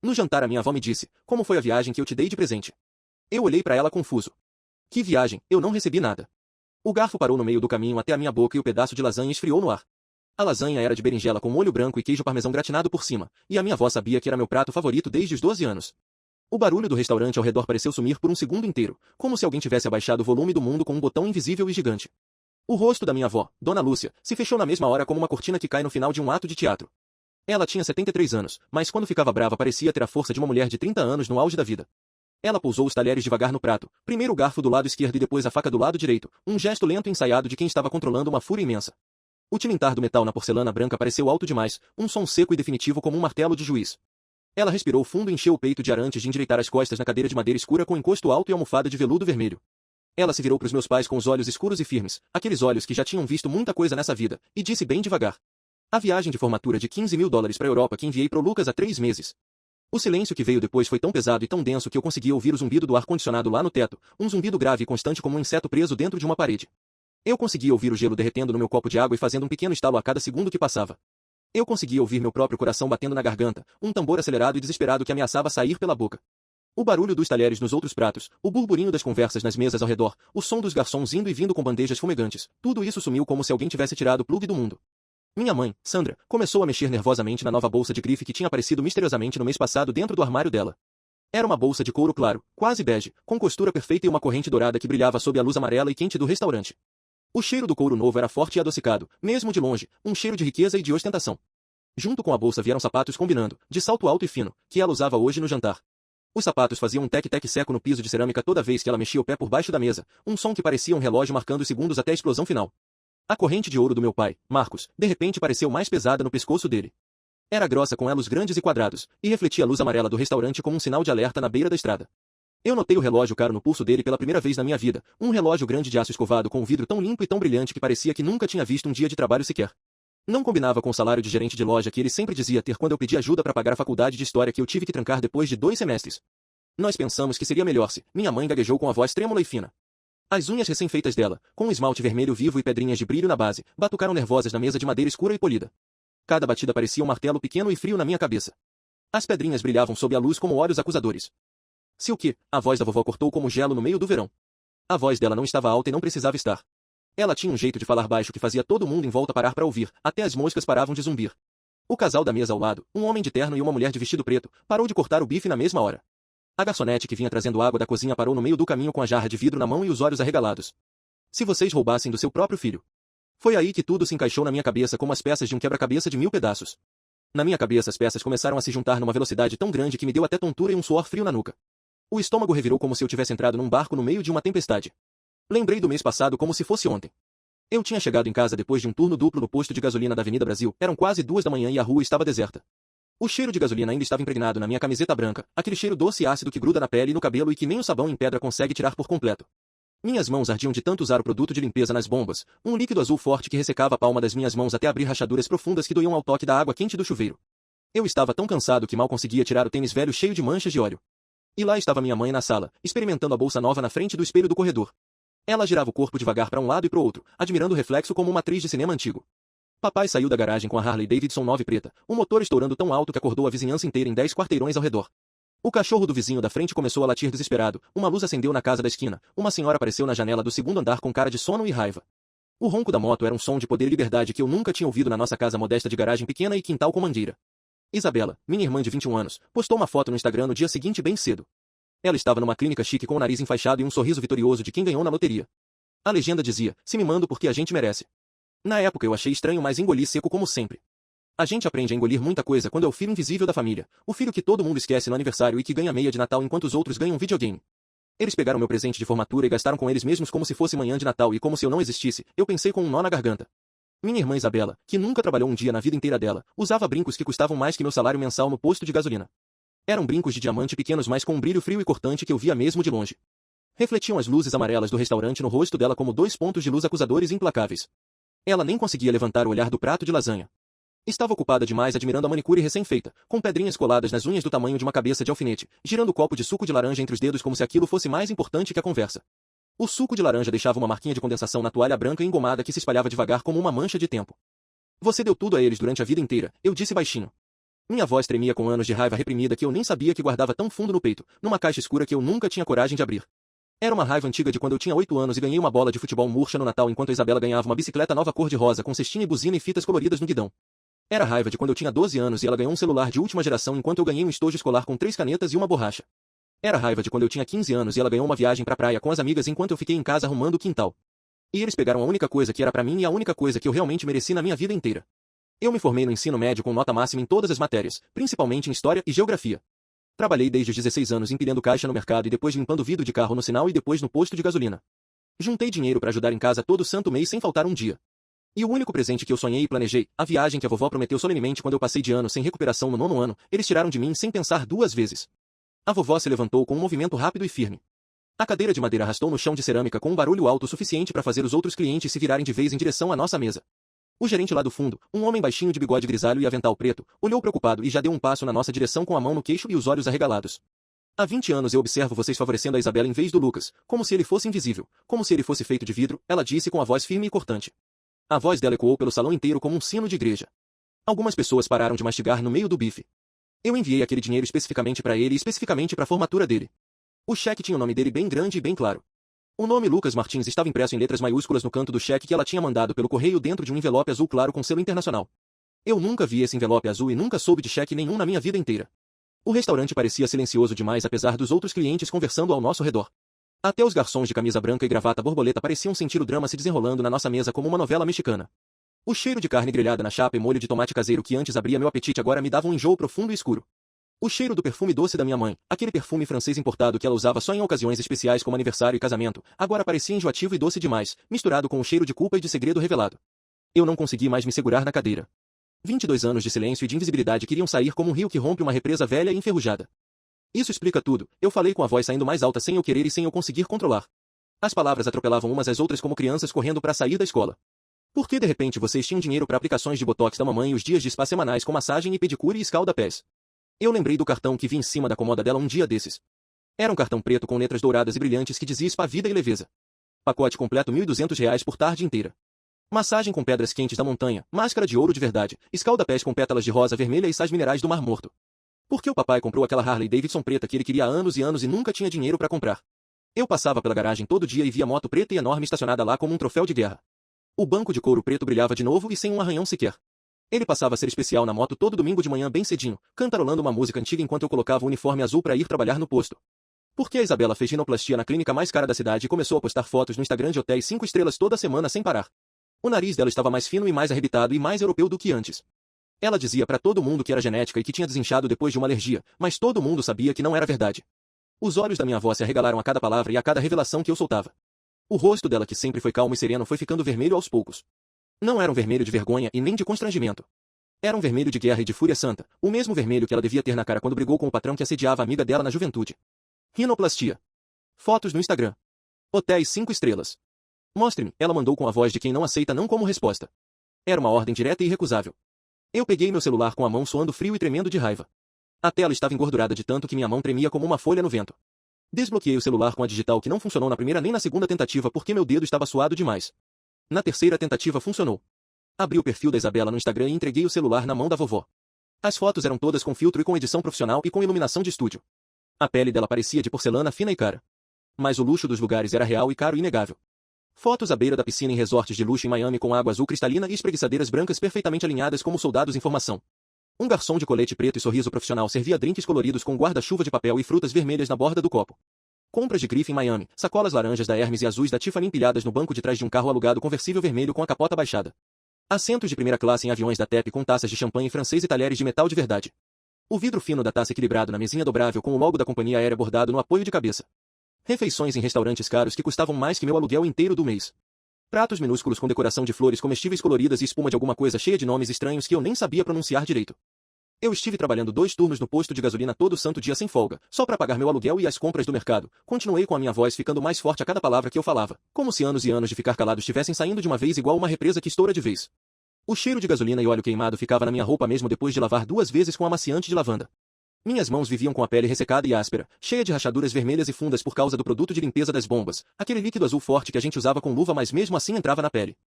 No jantar a minha avó me disse, como foi a viagem que eu te dei de presente? Eu olhei para ela confuso. Que viagem, eu não recebi nada. O garfo parou no meio do caminho até a minha boca e o pedaço de lasanha esfriou no ar. A lasanha era de berinjela com molho branco e queijo parmesão gratinado por cima, e a minha avó sabia que era meu prato favorito desde os 12 anos. O barulho do restaurante ao redor pareceu sumir por um segundo inteiro, como se alguém tivesse abaixado o volume do mundo com um botão invisível e gigante. O rosto da minha avó, Dona Lúcia, se fechou na mesma hora como uma cortina que cai no final de um ato de teatro. Ela tinha 73 anos, mas quando ficava brava parecia ter a força de uma mulher de 30 anos no auge da vida. Ela pousou os talheres devagar no prato, primeiro o garfo do lado esquerdo e depois a faca do lado direito, um gesto lento e ensaiado de quem estava controlando uma fúria imensa. O tilintar do metal na porcelana branca pareceu alto demais, um som seco e definitivo como um martelo de juiz. Ela respirou fundo e encheu o peito de ar antes de endireitar as costas na cadeira de madeira escura com encosto alto e almofada de veludo vermelho. Ela se virou para os meus pais com os olhos escuros e firmes, aqueles olhos que já tinham visto muita coisa nessa vida, e disse bem devagar. A viagem de formatura de $15.000 para a Europa que enviei pro Lucas há 3 meses. O silêncio que veio depois foi tão pesado e tão denso que eu conseguia ouvir o zumbido do ar-condicionado lá no teto, um zumbido grave e constante como um inseto preso dentro de uma parede. Eu conseguia ouvir o gelo derretendo no meu copo de água e fazendo um pequeno estalo a cada segundo que passava. Eu conseguia ouvir meu próprio coração batendo na garganta, um tambor acelerado e desesperado que ameaçava sair pela boca. O barulho dos talheres nos outros pratos, o burburinho das conversas nas mesas ao redor, o som dos garçons indo e vindo com bandejas fumegantes, tudo isso sumiu como se alguém tivesse tirado o plugue do mundo. Minha mãe, Sandra, começou a mexer nervosamente na nova bolsa de grife que tinha aparecido misteriosamente no mês passado dentro do armário dela. Era uma bolsa de couro claro, quase bege, com costura perfeita e uma corrente dourada que brilhava sob a luz amarela e quente do restaurante. O cheiro do couro novo era forte e adocicado, mesmo de longe, um cheiro de riqueza e de ostentação. Junto com a bolsa vieram sapatos combinando, de salto alto e fino, que ela usava hoje no jantar. Os sapatos faziam um tec-tec seco no piso de cerâmica toda vez que ela mexia o pé por baixo da mesa, um som que parecia um relógio marcando segundos até a explosão final. A corrente de ouro do meu pai, Marcos, de repente pareceu mais pesada no pescoço dele. Era grossa com elos grandes e quadrados, e refletia a luz amarela do restaurante como um sinal de alerta na beira da estrada. Eu notei o relógio caro no pulso dele pela primeira vez na minha vida, um relógio grande de aço escovado com um vidro tão limpo e tão brilhante que parecia que nunca tinha visto um dia de trabalho sequer. Não combinava com o salário de gerente de loja que ele sempre dizia ter quando eu pedi ajuda para pagar a faculdade de história que eu tive que trancar depois de 2 semestres. Nós pensamos que seria melhor se, minha mãe gaguejou com a voz trêmula e fina. As unhas recém-feitas dela, com um esmalte vermelho vivo e pedrinhas de brilho na base, batucaram nervosas na mesa de madeira escura e polida. Cada batida parecia um martelo pequeno e frio na minha cabeça. As pedrinhas brilhavam sob a luz como olhos acusadores. Se o que? A voz da vovó cortou como gelo no meio do verão. A voz dela não estava alta e não precisava estar. Ela tinha um jeito de falar baixo que fazia todo mundo em volta parar para ouvir, até as moscas paravam de zumbir. O casal da mesa ao lado, um homem de terno e uma mulher de vestido preto, parou de cortar o bife na mesma hora. A garçonete que vinha trazendo água da cozinha parou no meio do caminho com a jarra de vidro na mão e os olhos arregalados. Se vocês roubassem do seu próprio filho. Foi aí que tudo se encaixou na minha cabeça como as peças de um quebra-cabeça de 1000 pedaços. Na minha cabeça as peças começaram a se juntar numa velocidade tão grande que me deu até tontura e um suor frio na nuca. O estômago revirou como se eu tivesse entrado num barco no meio de uma tempestade. Lembrei do mês passado como se fosse ontem. Eu tinha chegado em casa depois de um turno duplo no posto de gasolina da Avenida Brasil, eram quase 2 da manhã e a rua estava deserta. O cheiro de gasolina ainda estava impregnado na minha camiseta branca, aquele cheiro doce e ácido que gruda na pele e no cabelo e que nem o sabão em pedra consegue tirar por completo. Minhas mãos ardiam de tanto usar o produto de limpeza nas bombas, um líquido azul forte que ressecava a palma das minhas mãos até abrir rachaduras profundas que doíam ao toque da água quente do chuveiro. Eu estava tão cansado que mal conseguia tirar o tênis velho cheio de manchas de óleo. E lá estava minha mãe na sala, experimentando a bolsa nova na frente do espelho do corredor. Ela girava o corpo devagar para um lado e para o outro, admirando o reflexo como uma atriz de cinema antigo. Papai saiu da garagem com a Harley Davidson 9 preta, o motor estourando tão alto que acordou a vizinhança inteira em 10 quarteirões ao redor. O cachorro do vizinho da frente começou a latir desesperado, uma luz acendeu na casa da esquina, uma senhora apareceu na janela do segundo andar com cara de sono e raiva. O ronco da moto era um som de poder e liberdade que eu nunca tinha ouvido na nossa casa modesta de garagem pequena e quintal com mangueira. Isabela, minha irmã de 21 anos, postou uma foto no Instagram no dia seguinte bem cedo. Ela estava numa clínica chique com o nariz enfaixado e um sorriso vitorioso de quem ganhou na loteria. A legenda dizia, se mimando porque a gente merece. Na época eu achei estranho, mas engoli seco como sempre. A gente aprende a engolir muita coisa quando é o filho invisível da família, o filho que todo mundo esquece no aniversário e que ganha meia de Natal enquanto os outros ganham videogame. Eles pegaram meu presente de formatura e gastaram com eles mesmos como se fosse manhã de Natal e como se eu não existisse, eu pensei com um nó na garganta. Minha irmã Isabela, que nunca trabalhou um dia na vida inteira dela, usava brincos que custavam mais que meu salário mensal no posto de gasolina. Eram brincos de diamante pequenos mas com um brilho frio e cortante que eu via mesmo de longe. Refletiam as luzes amarelas do restaurante no rosto dela como 2 pontos de luz acusadores implacáveis. Ela nem conseguia levantar o olhar do prato de lasanha. Estava ocupada demais admirando a manicure recém-feita, com pedrinhas coladas nas unhas do tamanho de uma cabeça de alfinete, girando o copo de suco de laranja entre os dedos como se aquilo fosse mais importante que a conversa. O suco de laranja deixava uma marquinha de condensação na toalha branca engomada que se espalhava devagar como uma mancha de tempo. Você deu tudo a eles durante a vida inteira, eu disse baixinho. Minha voz tremia com anos de raiva reprimida que eu nem sabia que guardava tão fundo no peito, numa caixa escura que eu nunca tinha coragem de abrir. Era uma raiva antiga de quando eu tinha 8 anos e ganhei uma bola de futebol murcha no Natal enquanto a Isabela ganhava uma bicicleta nova cor-de-rosa com cestinha e buzina e fitas coloridas no guidão. Era raiva de quando eu tinha 12 anos e ela ganhou um celular de última geração enquanto eu ganhei um estojo escolar com 3 canetas e uma borracha. Era raiva de quando eu tinha 15 anos e ela ganhou uma viagem pra praia com as amigas enquanto eu fiquei em casa arrumando o quintal. E eles pegaram a única coisa que era pra mim e a única coisa que eu realmente mereci na minha vida inteira. Eu me formei no ensino médio com nota máxima em todas as matérias, principalmente em História e Geografia. Trabalhei desde os 16 anos empilhando caixa no mercado e depois limpando vidro de carro no sinal e depois no posto de gasolina. Juntei dinheiro para ajudar em casa todo santo mês sem faltar um dia. E o único presente que eu sonhei e planejei, a viagem que a vovó prometeu solenemente quando eu passei de ano sem recuperação no 9º ano, eles tiraram de mim sem pensar 2 vezes. A vovó se levantou com um movimento rápido e firme. A cadeira de madeira arrastou no chão de cerâmica com um barulho alto o suficiente para fazer os outros clientes se virarem de vez em direção à nossa mesa. O gerente lá do fundo, um homem baixinho de bigode grisalho e avental preto, olhou preocupado e já deu um passo na nossa direção com a mão no queixo e os olhos arregalados. Há 20 anos eu observo vocês favorecendo a Isabela em vez do Lucas, como se ele fosse invisível, como se ele fosse feito de vidro, ela disse com a voz firme e cortante. A voz dela ecoou pelo salão inteiro como um sino de igreja. Algumas pessoas pararam de mastigar no meio do bife. Eu enviei aquele dinheiro especificamente para ele e especificamente para a formatura dele. O cheque tinha o nome dele bem grande e bem claro. O nome Lucas Martins estava impresso em letras maiúsculas no canto do cheque que ela tinha mandado pelo correio dentro de um envelope azul claro com selo internacional. Eu nunca vi esse envelope azul e nunca soube de cheque nenhum na minha vida inteira. O restaurante parecia silencioso demais apesar dos outros clientes conversando ao nosso redor. Até os garçons de camisa branca e gravata borboleta pareciam sentir o drama se desenrolando na nossa mesa como uma novela mexicana. O cheiro de carne grelhada na chapa e molho de tomate caseiro que antes abria meu apetite agora me dava um enjoo profundo e escuro. O cheiro do perfume doce da minha mãe, aquele perfume francês importado que ela usava só em ocasiões especiais como aniversário e casamento, agora parecia enjoativo e doce demais, misturado com o cheiro de culpa e de segredo revelado. Eu não consegui mais me segurar na cadeira. 22 anos de silêncio e de invisibilidade queriam sair como um rio que rompe uma represa velha e enferrujada. Isso explica tudo, eu falei com a voz saindo mais alta sem eu querer e sem eu conseguir controlar. As palavras atropelavam umas às outras como crianças correndo para sair da escola. Por que de repente vocês tinham dinheiro para aplicações de botox da mamãe e os dias de spa semanais com massagem e pedicure e escalda-pés? Eu lembrei do cartão que vi em cima da comoda dela um dia desses. Era um cartão preto com letras douradas e brilhantes que dizia spa vida e leveza. Pacote completo R$ 1.200 por tarde inteira. Massagem com pedras quentes da montanha, máscara de ouro de verdade, escalda-pés com pétalas de rosa vermelha e sais minerais do Mar Morto. Por que o papai comprou aquela Harley Davidson preta que ele queria há anos e nunca tinha dinheiro para comprar? Eu passava pela garagem todo dia e via moto preta e enorme estacionada lá como um troféu de guerra. O banco de couro preto brilhava de novo e sem um arranhão sequer. Ele passava a ser especial na moto todo domingo de manhã bem cedinho, cantarolando uma música antiga enquanto eu colocava o uniforme azul para ir trabalhar no posto. Por que a Isabela fez rinoplastia na clínica mais cara da cidade e começou a postar fotos no Instagram de hotéis 5 estrelas toda semana sem parar? O nariz dela estava mais fino e mais arrebitado e mais europeu do que antes. Ela dizia para todo mundo que era genética e que tinha desinchado depois de uma alergia, mas todo mundo sabia que não era verdade. Os olhos da minha avó se arregalaram a cada palavra e a cada revelação que eu soltava. O rosto dela, que sempre foi calmo e sereno, foi ficando vermelho aos poucos. Não era um vermelho de vergonha e nem de constrangimento. Era um vermelho de guerra e de fúria santa, o mesmo vermelho que ela devia ter na cara quando brigou com o patrão que assediava a amiga dela na juventude. Rinoplastia. Fotos no Instagram. Hotéis 5 estrelas. Mostre-me, ela mandou com a voz de quem não aceita não como resposta. Era uma ordem direta e irrecusável. Eu peguei meu celular com a mão suando frio e tremendo de raiva. A tela estava engordurada de tanto que minha mão tremia como uma folha no vento. Desbloqueei o celular com a digital que não funcionou na primeira nem na segunda tentativa porque meu dedo estava suado demais. Na terceira tentativa funcionou. Abri o perfil da Isabela no Instagram e entreguei o celular na mão da vovó. As fotos eram todas com filtro e com edição profissional e com iluminação de estúdio. A pele dela parecia de porcelana fina e cara. Mas o luxo dos lugares era real e caro e inegável. Fotos à beira da piscina em resorts de luxo em Miami com água azul cristalina e espreguiçadeiras brancas perfeitamente alinhadas como soldados em formação. Um garçom de colete preto e sorriso profissional servia drinks coloridos com guarda-chuva de papel e frutas vermelhas na borda do copo. Compras de grife em Miami, sacolas laranjas da Hermes e azuis da Tiffany empilhadas no banco de trás de um carro alugado conversível vermelho com a capota baixada. Assentos de primeira classe em aviões da TEP com taças de champanhe francês e talheres de metal de verdade. O vidro fino da taça equilibrado na mesinha dobrável com o logo da companhia aérea bordado no apoio de cabeça. Refeições em restaurantes caros que custavam mais que meu aluguel inteiro do mês. Pratos minúsculos com decoração de flores comestíveis coloridas e espuma de alguma coisa cheia de nomes estranhos que eu nem sabia pronunciar direito. Eu estive trabalhando 2 turnos no posto de gasolina todo santo dia sem folga, só para pagar meu aluguel e as compras do mercado. Continuei com a minha voz ficando mais forte a cada palavra que eu falava, como se anos e anos de ficar calado estivessem saindo de uma vez igual uma represa que estoura de vez. O cheiro de gasolina e óleo queimado ficava na minha roupa mesmo depois de lavar 2 vezes com amaciante de lavanda. Minhas mãos viviam com a pele ressecada e áspera, cheia de rachaduras vermelhas e fundas por causa do produto de limpeza das bombas, aquele líquido azul forte que a gente usava com luva mas mesmo assim entrava na pele.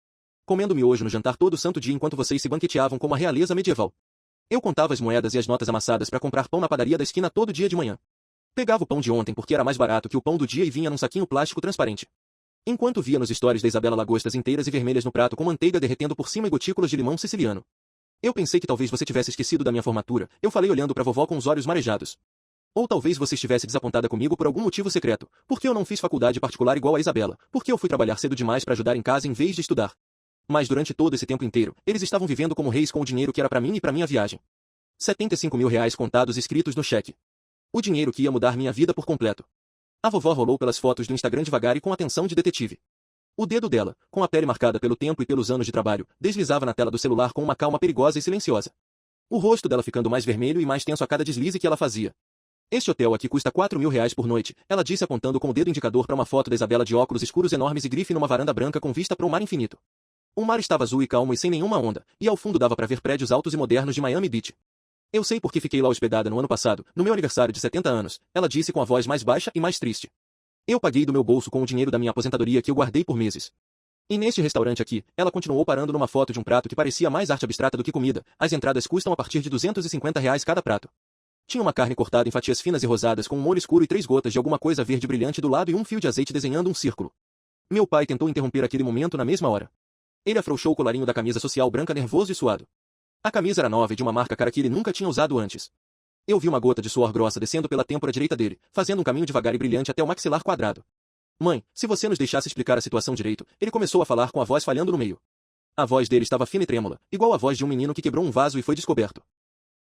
Comendo miojo no jantar todo santo dia enquanto vocês se banqueteavam como a realeza medieval. Eu contava as moedas e as notas amassadas para comprar pão na padaria da esquina todo dia de manhã. Pegava o pão de ontem porque era mais barato que o pão do dia e vinha num saquinho plástico transparente. Enquanto via nos stories da Isabela lagostas inteiras e vermelhas no prato com manteiga derretendo por cima e gotículas de limão siciliano. Eu pensei que talvez você tivesse esquecido da minha formatura, eu falei olhando para vovó com os olhos marejados. Ou talvez você estivesse desapontada comigo por algum motivo secreto, porque eu não fiz faculdade particular igual a Isabela, porque eu fui trabalhar cedo demais para ajudar em casa em vez de estudar. Mas durante todo esse tempo inteiro, eles estavam vivendo como reis com o dinheiro que era para mim e para minha viagem. 75 mil reais contados escritos no cheque. O dinheiro que ia mudar minha vida por completo. A vovó rolou pelas fotos do Instagram devagar e com atenção de detetive. O dedo dela, com a pele marcada pelo tempo e pelos anos de trabalho, deslizava na tela do celular com uma calma perigosa e silenciosa. O rosto dela ficando mais vermelho e mais tenso a cada deslize que ela fazia. Este hotel aqui custa 4 mil reais por noite, ela disse apontando com o dedo indicador para uma foto da Isabela de óculos escuros enormes e grife numa varanda branca com vista para o mar infinito. O mar estava azul e calmo e sem nenhuma onda, e ao fundo dava para ver prédios altos e modernos de Miami Beach. Eu sei porque fiquei lá hospedada no ano passado, no meu aniversário de 70 anos, ela disse com a voz mais baixa e mais triste. Eu paguei do meu bolso com o dinheiro da minha aposentadoria que eu guardei por meses. E neste restaurante aqui, ela continuou parando numa foto de um prato que parecia mais arte abstrata do que comida, as entradas custam a partir de 250 reais cada prato. Tinha uma carne cortada em fatias finas e rosadas com um molho escuro e 3 gotas de alguma coisa verde brilhante do lado e um fio de azeite desenhando um círculo. Meu pai tentou interromper aquele momento na mesma hora. Ele afrouxou o colarinho da camisa social branca nervoso e suado. A camisa era nova e de uma marca cara que ele nunca tinha usado antes. Eu vi uma gota de suor grossa descendo pela têmpora direita dele, fazendo um caminho devagar e brilhante até o maxilar quadrado. Mãe, se você nos deixasse explicar a situação direito, ele começou a falar com a voz falhando no meio. A voz dele estava fina e trêmula, igual a voz de um menino que quebrou um vaso e foi descoberto.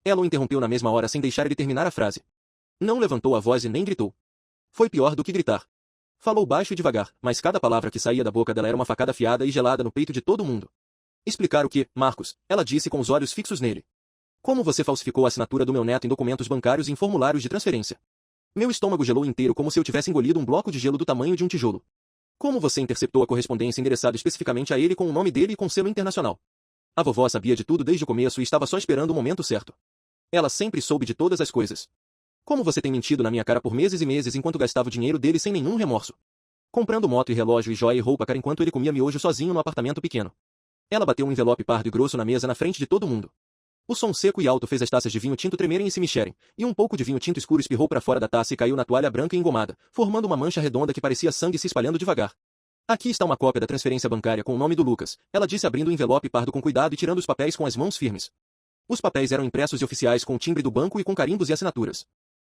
Ela o interrompeu na mesma hora sem deixar ele terminar a frase. Não levantou a voz e nem gritou. Foi pior do que gritar. Falou baixo e devagar, mas cada palavra que saía da boca dela era uma facada afiada e gelada no peito de todo mundo. Explicar o que, Marcos? Ela disse com os olhos fixos nele. Como você falsificou a assinatura do meu neto em documentos bancários e em formulários de transferência? Meu estômago gelou inteiro como se eu tivesse engolido um bloco de gelo do tamanho de um tijolo. Como você interceptou a correspondência endereçada especificamente a ele com o nome dele e com selo internacional? A vovó sabia de tudo desde o começo e estava só esperando o momento certo. Ela sempre soube de todas as coisas. Como você tem mentido na minha cara por meses e meses enquanto gastava o dinheiro dele sem nenhum remorso? Comprando moto e relógio e joia e roupa cara enquanto ele comia miojo sozinho no apartamento pequeno. Ela bateu um envelope pardo e grosso na mesa na frente de todo mundo. O som seco e alto fez as taças de vinho tinto tremerem e se mexerem, e um pouco de vinho tinto escuro espirrou para fora da taça e caiu na toalha branca e engomada, formando uma mancha redonda que parecia sangue se espalhando devagar. Aqui está uma cópia da transferência bancária com o nome do Lucas, ela disse abrindo o envelope pardo com cuidado e tirando os papéis com as mãos firmes. Os papéis eram impressos e oficiais com o timbre do banco e com carimbos e assinaturas.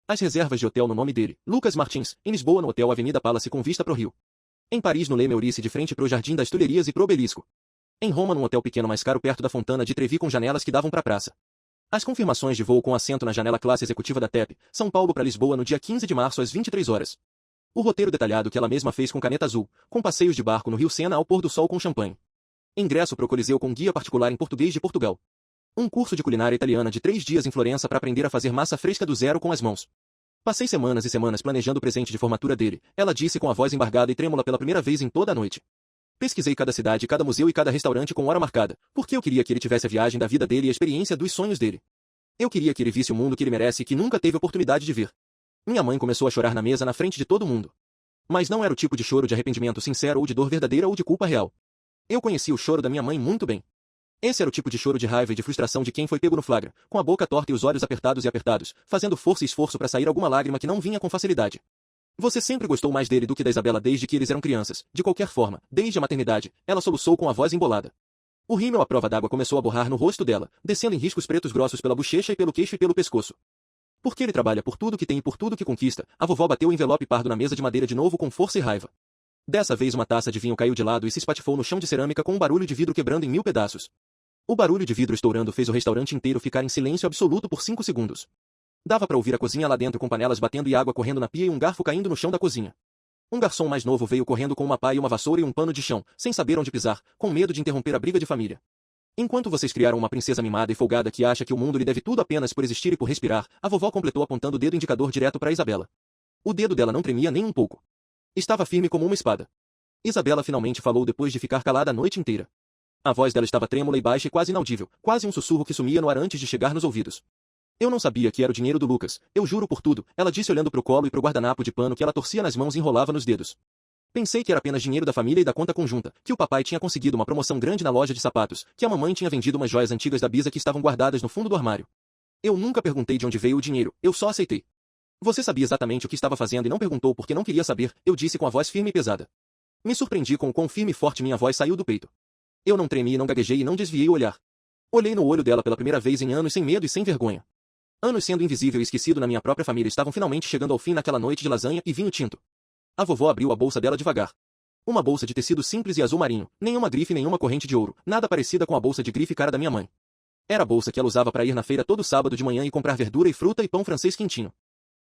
As reservas de hotel no nome dele, Lucas Martins, em Lisboa no Hotel Avenida Palace com vista para o Rio. Em Paris no Le Meurice de frente para o Jardim das Tulherias e pro Obelisco. Em Roma num hotel pequeno mais caro perto da Fontana de Trevi com janelas que davam para a praça. As confirmações de voo com assento na janela classe executiva da TEP, São Paulo para Lisboa no dia 15 de março às 23 horas. O roteiro detalhado que ela mesma fez com caneta azul, com passeios de barco no Rio Sena ao pôr do sol com champanhe. Ingresso pro Coliseu com guia particular em português de Portugal. Um curso de culinária italiana de 3 dias em Florença para aprender a fazer massa fresca do zero com as mãos. Passei semanas e semanas planejando o presente de formatura dele, ela disse com a voz embargada e trêmula pela primeira vez em toda a noite. Pesquisei cada cidade, cada museu e cada restaurante com hora marcada, porque eu queria que ele tivesse a viagem da vida dele e a experiência dos sonhos dele. Eu queria que ele visse o mundo que ele merece e que nunca teve oportunidade de ver. Minha mãe começou a chorar na mesa na frente de todo mundo. Mas não era o tipo de choro de arrependimento sincero ou de dor verdadeira ou de culpa real. Eu conhecia o choro da minha mãe muito bem. Esse era o tipo de choro de raiva e de frustração de quem foi pego no flagra, com a boca torta e os olhos apertados e apertados, fazendo força e esforço para sair alguma lágrima que não vinha com facilidade. Você sempre gostou mais dele do que da Isabela desde que eles eram crianças, de qualquer forma, desde a maternidade, ela soluçou com a voz embolada. O rímel à prova d'água começou a borrar no rosto dela, descendo em riscos pretos grossos pela bochecha e pelo queixo e pelo pescoço. Porque ele trabalha por tudo que tem e por tudo que conquista, a vovó bateu o envelope pardo na mesa de madeira de novo com força e raiva. Dessa vez uma taça de vinho caiu de lado e se espatifou no chão de cerâmica com um barulho de vidro quebrando em 1000 pedaços. O barulho de vidro estourando fez o restaurante inteiro ficar em silêncio absoluto por 5 segundos. Dava para ouvir a cozinha lá dentro com panelas batendo e água correndo na pia e um garfo caindo no chão da cozinha. Um garçom mais novo veio correndo com uma pá e uma vassoura e um pano de chão, sem saber onde pisar, com medo de interromper a briga de família. Enquanto vocês criaram uma princesa mimada e folgada que acha que o mundo lhe deve tudo apenas por existir e por respirar, a vovó completou apontando o dedo indicador direto para Isabela. O dedo dela não tremia nem um pouco. Estava firme como uma espada. Isabela finalmente falou depois de ficar calada a noite inteira. A voz dela estava trêmula e baixa e quase inaudível, quase um sussurro que sumia no ar antes de chegar nos ouvidos. Eu não sabia que era o dinheiro do Lucas, eu juro por tudo, ela disse olhando para o colo e para o guardanapo de pano que ela torcia nas mãos e enrolava nos dedos. Pensei que era apenas dinheiro da família e da conta conjunta, que o papai tinha conseguido uma promoção grande na loja de sapatos, que a mamãe tinha vendido umas joias antigas da Bisa que estavam guardadas no fundo do armário. Eu nunca perguntei de onde veio o dinheiro, eu só aceitei. Você sabia exatamente o que estava fazendo e não perguntou porque não queria saber, eu disse com a voz firme e pesada. Me surpreendi com o quão firme e forte minha voz saiu do peito. Eu não tremi e não gaguejei e não desviei o olhar. Olhei no olho dela pela primeira vez em anos sem medo e sem vergonha. Anos sendo invisível e esquecido na minha própria família estavam finalmente chegando ao fim naquela noite de lasanha e vinho tinto. A vovó abriu a bolsa dela devagar. Uma bolsa de tecido simples e azul marinho, nenhuma grife nenhuma corrente de ouro, nada parecida com a bolsa de grife cara da minha mãe. Era a bolsa que ela usava para ir na feira todo sábado de manhã e comprar verdura e fruta e pão francês quentinho.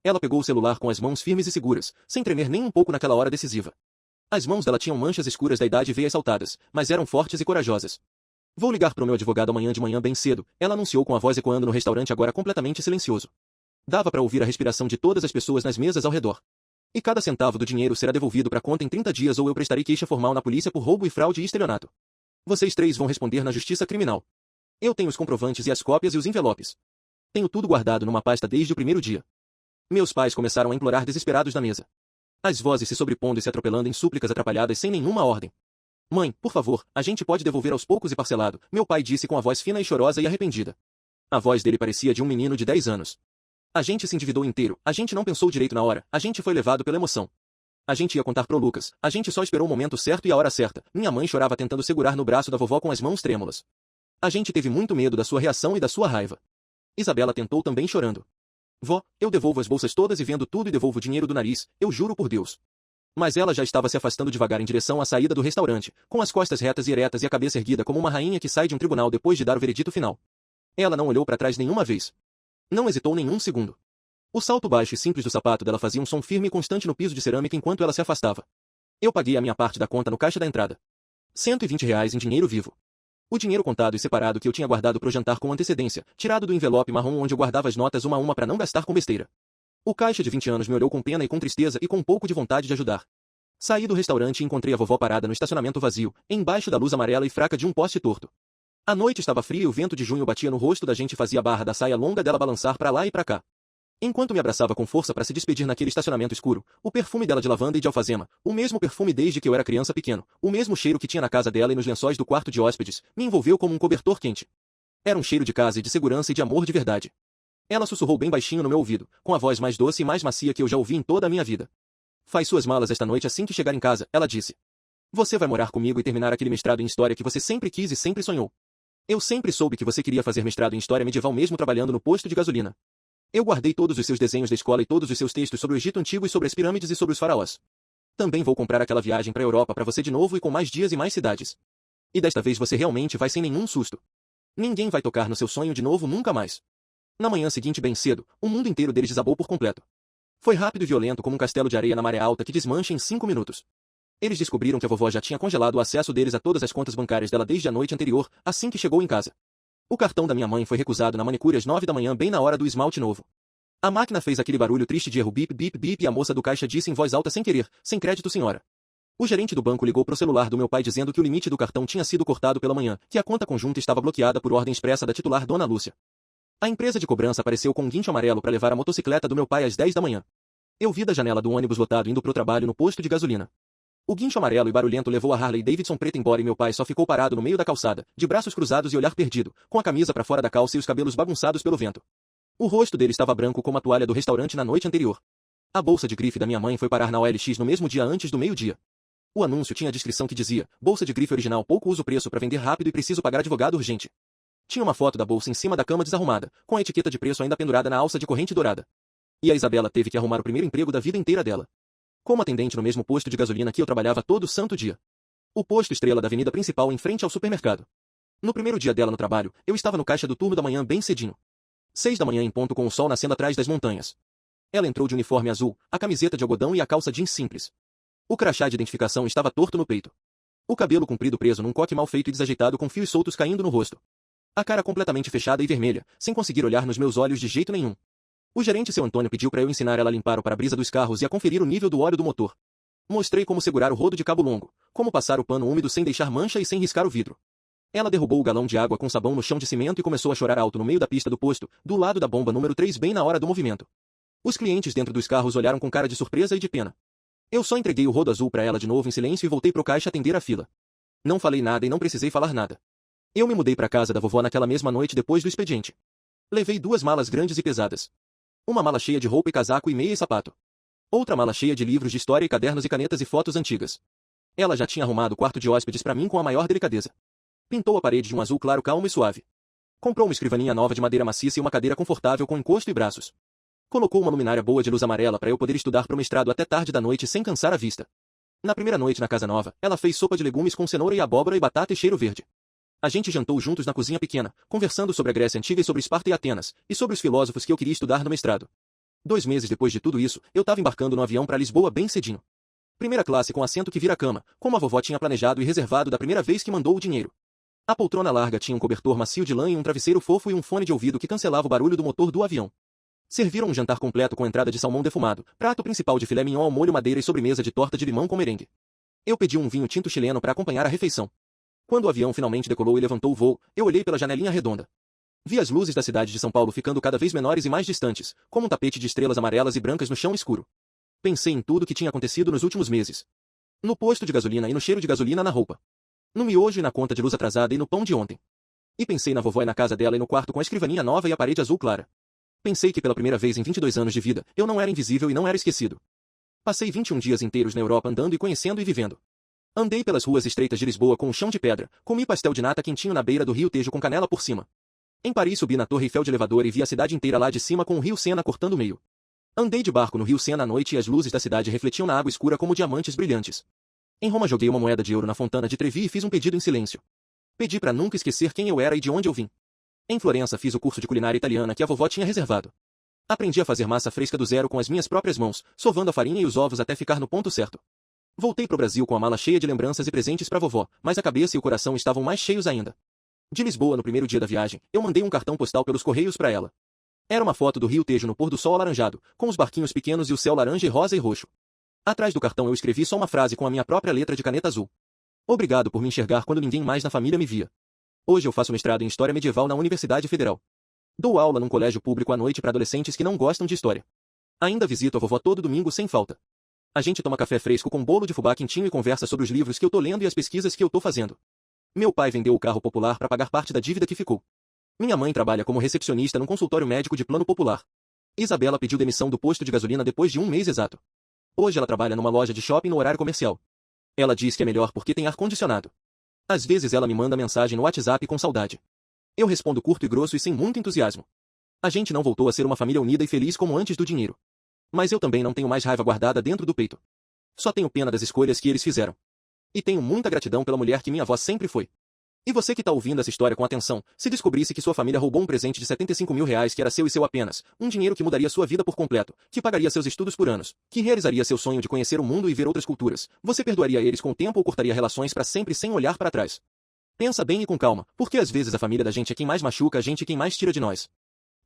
Ela pegou o celular com as mãos firmes e seguras, sem tremer nem um pouco naquela hora decisiva. As mãos dela tinham manchas escuras da idade e veias saltadas, mas eram fortes e corajosas. Vou ligar para o meu advogado amanhã de manhã bem cedo, ela anunciou com a voz ecoando no restaurante agora completamente silencioso. Dava para ouvir a respiração de todas as pessoas nas mesas ao redor. E cada centavo do dinheiro será devolvido para a conta em 30 dias ou eu prestarei queixa formal na polícia por roubo e fraude e estelionato. Vocês três vão responder na justiça criminal. Eu tenho os comprovantes e as cópias e os envelopes. Tenho tudo guardado numa pasta desde o primeiro dia. Meus pais começaram a implorar desesperados na mesa. As vozes se sobrepondo e se atropelando em súplicas atrapalhadas sem nenhuma ordem. Mãe, por favor, a gente pode devolver aos poucos e parcelado, meu pai disse com a voz fina e chorosa e arrependida. A voz dele parecia de um menino de 10 anos. A gente se endividou inteiro, a gente não pensou direito na hora, a gente foi levado pela emoção. A gente ia contar pro Lucas, a gente só esperou o momento certo e a hora certa. Minha mãe chorava tentando segurar no braço da vovó com as mãos trêmulas. A gente teve muito medo da sua reação e da sua raiva. Isabela tentou também chorando. Vó, eu devolvo as bolsas todas e vendo tudo e devolvo o dinheiro do nariz, eu juro por Deus. Mas ela já estava se afastando devagar em direção à saída do restaurante, com as costas retas e eretas e a cabeça erguida como uma rainha que sai de um tribunal depois de dar o veredito final. Ela não olhou para trás nenhuma vez. Não hesitou nenhum segundo. O salto baixo e simples do sapato dela fazia um som firme e constante no piso de cerâmica enquanto ela se afastava. Eu paguei a minha parte da conta no caixa da entrada. R$ 120 em dinheiro vivo. O dinheiro contado e separado que eu tinha guardado pro jantar com antecedência, tirado do envelope marrom onde eu guardava as notas uma a uma para não gastar com besteira. O caixa de 20 anos me olhou com pena e com tristeza e com um pouco de vontade de ajudar. Saí do restaurante e encontrei a vovó parada no estacionamento vazio, embaixo da luz amarela e fraca de um poste torto. A noite estava fria e o vento de junho batia no rosto da gente e fazia a barra da saia longa dela balançar para lá e para cá. Enquanto me abraçava com força para se despedir naquele estacionamento escuro, o perfume dela de lavanda e de alfazema, o mesmo perfume desde que eu era criança pequeno, o mesmo cheiro que tinha na casa dela e nos lençóis do quarto de hóspedes, me envolveu como um cobertor quente. Era um cheiro de casa e de segurança e de amor de verdade. Ela sussurrou bem baixinho no meu ouvido, com a voz mais doce e mais macia que eu já ouvi em toda a minha vida. Faz suas malas esta noite assim que chegar em casa, ela disse. Você vai morar comigo e terminar aquele mestrado em história que você sempre quis e sempre sonhou. Eu sempre soube que você queria fazer mestrado em história medieval mesmo trabalhando no posto de gasolina. Eu guardei todos os seus desenhos da escola e todos os seus textos sobre o Egito Antigo e sobre as pirâmides e sobre os faraós. Também vou comprar aquela viagem para a Europa para você de novo e com mais dias e mais cidades. E desta vez você realmente vai sem nenhum susto. Ninguém vai tocar no seu sonho de novo nunca mais. Na manhã seguinte bem cedo, o mundo inteiro deles desabou por completo. Foi rápido e violento como um castelo de areia na maré alta que desmancha em 5 minutos. Eles descobriram que a vovó já tinha congelado o acesso deles a todas as contas bancárias dela desde a noite anterior, assim que chegou em casa. O cartão da minha mãe foi recusado na manicure às 9 da manhã bem na hora do esmalte novo. A máquina fez aquele barulho triste de erro bip bip bip e a moça do caixa disse em voz alta sem querer, sem crédito senhora. O gerente do banco ligou pro celular do meu pai dizendo que o limite do cartão tinha sido cortado pela manhã, que a conta conjunta estava bloqueada por ordem expressa da titular Dona Lúcia. A empresa de cobrança apareceu com um guincho amarelo para levar a motocicleta do meu pai às 10 da manhã. Eu vi da janela do ônibus lotado indo pro trabalho no posto de gasolina. O guincho amarelo e barulhento levou a Harley Davidson preta embora e meu pai só ficou parado no meio da calçada, de braços cruzados e olhar perdido, com a camisa para fora da calça e os cabelos bagunçados pelo vento. O rosto dele estava branco como a toalha do restaurante na noite anterior. A bolsa de grife da minha mãe foi parar na OLX no mesmo dia antes do meio-dia. O anúncio tinha a descrição que dizia, bolsa de grife original pouco uso preço para vender rápido e preciso pagar advogado urgente. Tinha uma foto da bolsa em cima da cama desarrumada, com a etiqueta de preço ainda pendurada na alça de corrente dourada. E a Isabela teve que arrumar o primeiro emprego da vida inteira dela. Como atendente no mesmo posto de gasolina que eu trabalhava todo santo dia. O posto estrela da avenida principal em frente ao supermercado. No primeiro dia dela no trabalho, eu estava no caixa do turno da manhã bem cedinho. 6 da manhã em ponto com o sol nascendo atrás das montanhas. Ela entrou de uniforme azul, a camiseta de algodão e a calça jeans simples. O crachá de identificação estava torto no peito. O cabelo comprido preso num coque mal feito e desajeitado com fios soltos caindo no rosto. A cara completamente fechada e vermelha, sem conseguir olhar nos meus olhos de jeito nenhum. O gerente seu Antônio pediu para eu ensinar ela a limpar o para-brisa dos carros e a conferir o nível do óleo do motor. Mostrei como segurar o rodo de cabo longo, como passar o pano úmido sem deixar mancha e sem riscar o vidro. Ela derrubou o galão de água com sabão no chão de cimento e começou a chorar alto no meio da pista do posto, do lado da bomba número 3 bem na hora do movimento. Os clientes dentro dos carros olharam com cara de surpresa e de pena. Eu só entreguei o rodo azul para ela de novo em silêncio e voltei pro caixa atender a fila. Não falei nada e não precisei falar nada. Eu me mudei para casa da vovó naquela mesma noite depois do expediente. Levei 2 malas grandes e pesadas. Uma mala cheia de roupa e casaco e meia e sapato. Outra mala cheia de livros de história e cadernos e canetas e fotos antigas. Ela já tinha arrumado o quarto de hóspedes para mim com a maior delicadeza. Pintou a parede de um azul claro calmo e suave. Comprou uma escrivaninha nova de madeira maciça e uma cadeira confortável com encosto e braços. Colocou uma luminária boa de luz amarela para eu poder estudar pro mestrado até tarde da noite sem cansar a vista. Na primeira noite na casa nova, ela fez sopa de legumes com cenoura e abóbora e batata e cheiro verde. A gente jantou juntos na cozinha pequena, conversando sobre a Grécia Antiga e sobre Esparta e Atenas, e sobre os filósofos que eu queria estudar no mestrado. 2 meses depois de tudo isso, eu estava embarcando no avião para Lisboa bem cedinho. Primeira classe com assento que vira a cama, como a vovó tinha planejado e reservado da primeira vez que mandou o dinheiro. A poltrona larga tinha um cobertor macio de lã e um travesseiro fofo e um fone de ouvido que cancelava o barulho do motor do avião. Serviram um jantar completo com entrada de salmão defumado, prato principal de filé mignon ao molho madeira e sobremesa de torta de limão com merengue. Eu pedi um vinho tinto chileno para acompanhar a refeição. Quando o avião finalmente decolou e levantou o voo, eu olhei pela janelinha redonda. Vi as luzes da cidade de São Paulo ficando cada vez menores e mais distantes, como um tapete de estrelas amarelas e brancas no chão escuro. Pensei em tudo que tinha acontecido nos últimos meses. No posto de gasolina e no cheiro de gasolina na roupa. No miojo e na conta de luz atrasada e no pão de ontem. E pensei na vovó e na casa dela e no quarto com a escrivaninha nova e a parede azul clara. Pensei que pela primeira vez em 22 anos de vida, eu não era invisível e não era esquecido. Passei 21 dias inteiros na Europa andando e conhecendo e vivendo. Andei pelas ruas estreitas de Lisboa com um chão de pedra, comi pastel de nata quentinho na beira do rio Tejo com canela por cima. Em Paris subi na Torre Eiffel de elevador e vi a cidade inteira lá de cima com o rio Sena cortando o meio. Andei de barco no rio Sena à noite e as luzes da cidade refletiam na água escura como diamantes brilhantes. Em Roma joguei uma moeda de ouro na Fontana de Trevi e fiz um pedido em silêncio. Pedi para nunca esquecer quem eu era e de onde eu vim. Em Florença fiz o curso de culinária italiana que a vovó tinha reservado. Aprendi a fazer massa fresca do zero com as minhas próprias mãos, sovando a farinha e os ovos até ficar no ponto certo. Voltei pro Brasil com a mala cheia de lembranças e presentes para vovó, mas a cabeça e o coração estavam mais cheios ainda. De Lisboa no primeiro dia da viagem, eu mandei um cartão postal pelos correios para ela. Era uma foto do rio Tejo no pôr do sol alaranjado, com os barquinhos pequenos e o céu laranja e rosa e roxo. Atrás do cartão eu escrevi só uma frase com a minha própria letra de caneta azul. Obrigado por me enxergar quando ninguém mais na família me via. Hoje eu faço mestrado em História Medieval na Universidade Federal. Dou aula num colégio público à noite para adolescentes que não gostam de história. Ainda visito a vovó todo domingo sem falta. A gente toma café fresco com bolo de fubá quentinho e conversa sobre os livros que eu tô lendo e as pesquisas que eu tô fazendo. Meu pai vendeu o carro popular para pagar parte da dívida que ficou. Minha mãe trabalha como recepcionista num consultório médico de plano popular. Isabela pediu demissão do posto de gasolina depois de 1 mês exato. Hoje ela trabalha numa loja de shopping no horário comercial. Ela diz que é melhor porque tem ar-condicionado. Às vezes ela me manda mensagem no WhatsApp com saudade. Eu respondo curto e grosso e sem muito entusiasmo. A gente não voltou a ser uma família unida e feliz como antes do dinheiro. Mas eu também não tenho mais raiva guardada dentro do peito. Só tenho pena das escolhas que eles fizeram. E tenho muita gratidão pela mulher que minha avó sempre foi. E você que tá ouvindo essa história com atenção, se descobrisse que sua família roubou um presente de 75 mil reais que era seu e seu apenas, um dinheiro que mudaria sua vida por completo, que pagaria seus estudos por anos, que realizaria seu sonho de conhecer o mundo e ver outras culturas, você perdoaria eles com o tempo ou cortaria relações para sempre sem olhar para trás? Pensa bem e com calma, porque às vezes a família da gente é quem mais machuca a gente e quem mais tira de nós.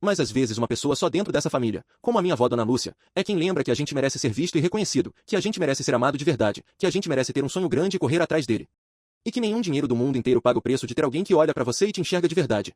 Mas às vezes uma pessoa só dentro dessa família, como a minha avó Dona Lúcia, é quem lembra que a gente merece ser visto e reconhecido, que a gente merece ser amado de verdade, que a gente merece ter um sonho grande e correr atrás dele. E que nenhum dinheiro do mundo inteiro paga o preço de ter alguém que olha pra você e te enxerga de verdade.